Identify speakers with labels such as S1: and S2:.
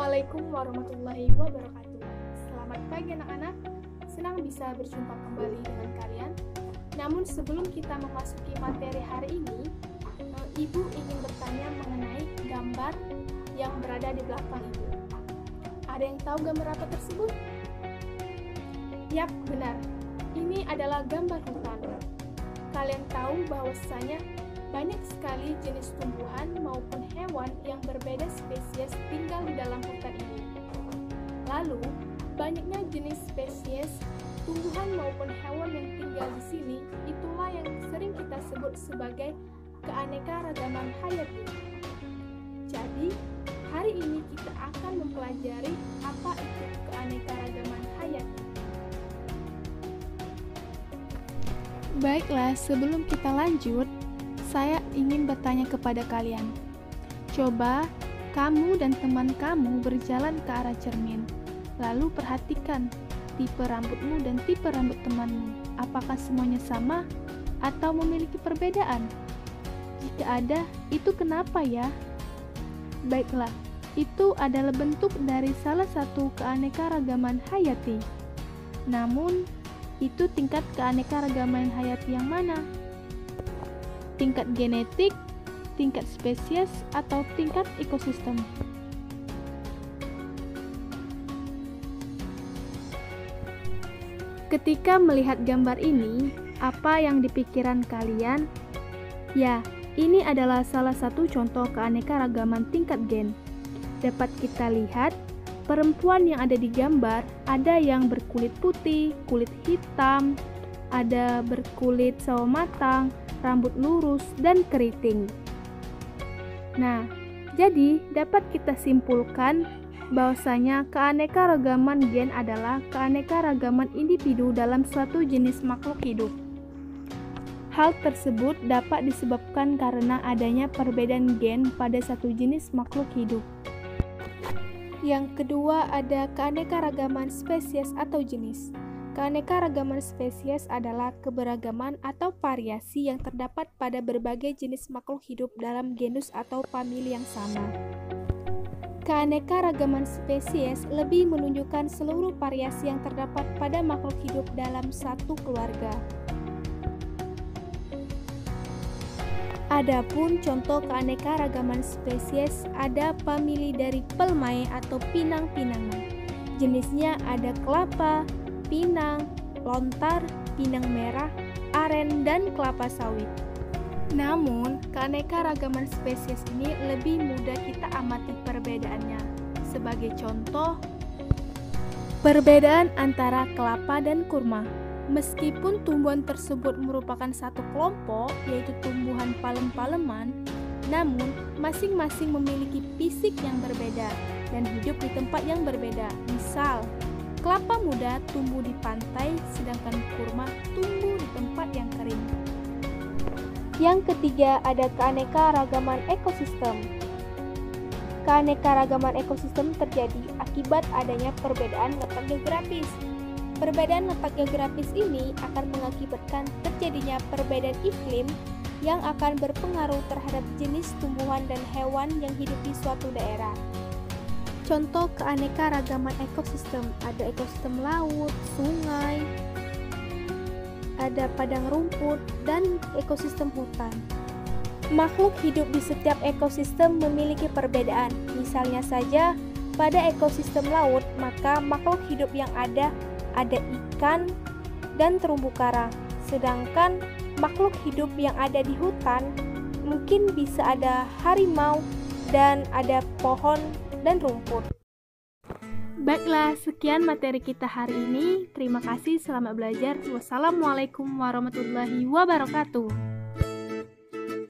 S1: Assalamualaikum warahmatullahi wabarakatuh. Selamat pagi anak-anak, senang bisa berjumpa kembali dengan kalian. Namun sebelum kita memasuki materi hari ini, Ibu ingin bertanya mengenai gambar yang berada di belakang Ibu. Ada yang tahu gambar apa tersebut? Yap, benar. Ini adalah gambar hutan. Kalian tahu bahwasanya banyak sekali jenis tumbuhan maupun hewan yang berbeda spesies tinggal di dalam hutan ini. Lalu, banyaknya jenis spesies tumbuhan maupun hewan yang tinggal di sini, itulah yang sering kita sebut sebagai keanekaragaman hayati. Jadi, hari ini kita akan mempelajari apa itu keanekaragaman hayati. Baiklah, sebelum kita lanjut, saya ingin bertanya kepada kalian. Coba kamu dan teman kamu berjalan ke arah cermin, lalu perhatikan tipe rambutmu dan tipe rambut temanmu. Apakah semuanya sama atau memiliki perbedaan? Jika ada, itu kenapa ya? Baiklah, itu adalah bentuk dari salah satu keanekaragaman hayati. Namun, itu tingkat keanekaragaman hayati yang mana? Tingkat genetik, tingkat spesies, atau tingkat ekosistem. Ketika melihat gambar ini, apa yang dipikiran kalian? Ya, ini adalah salah satu contoh keanekaragaman tingkat gen. Dapat kita lihat, perempuan yang ada di gambar, ada yang berkulit putih, kulit hitam, ada berkulit sawo matang, rambut lurus, dan keriting. Nah, jadi dapat kita simpulkan bahwasanya keanekaragaman gen adalah keanekaragaman individu dalam suatu jenis makhluk hidup. Hal tersebut dapat disebabkan karena adanya perbedaan gen pada satu jenis makhluk hidup. Yang kedua, ada keanekaragaman spesies atau jenis. Keanekaragaman spesies adalah keberagaman atau variasi yang terdapat pada berbagai jenis makhluk hidup dalam genus atau famili yang sama. Keanekaragaman spesies lebih menunjukkan seluruh variasi yang terdapat pada makhluk hidup dalam satu keluarga. Adapun contoh keanekaragaman spesies ada famili dari Pelmae atau pinang-pinangan. Jenisnya ada kelapa, pinang, lontar, pinang merah, aren, dan kelapa sawit. Namun, keanekaragaman spesies ini lebih mudah kita amati perbedaannya. Sebagai contoh, perbedaan antara kelapa dan kurma. Meskipun tumbuhan tersebut merupakan satu kelompok, yaitu tumbuhan palem-paleman, namun masing-masing memiliki fisik yang berbeda dan hidup di tempat yang berbeda. Misal, kelapa muda tumbuh di pantai, sedangkan kurma tumbuh di tempat yang kering. Yang ketiga, ada keanekaragaman ekosistem. Keanekaragaman ekosistem terjadi akibat adanya perbedaan letak geografis. Perbedaan letak geografis ini akan mengakibatkan terjadinya perbedaan iklim yang akan berpengaruh terhadap jenis tumbuhan dan hewan yang hidup di suatu daerah. Contoh keanekaragaman ekosistem, ada ekosistem laut, sungai, ada padang rumput, dan ekosistem hutan. Makhluk hidup di setiap ekosistem memiliki perbedaan. Misalnya saja, pada ekosistem laut, maka makhluk hidup yang ada ikan dan terumbu karang. Sedangkan makhluk hidup yang ada di hutan, mungkin bisa ada harimau dan ada pohon dan rumput. Baiklah, sekian materi kita hari ini. Terima kasih, selamat belajar. Wassalamualaikum warahmatullahi wabarakatuh.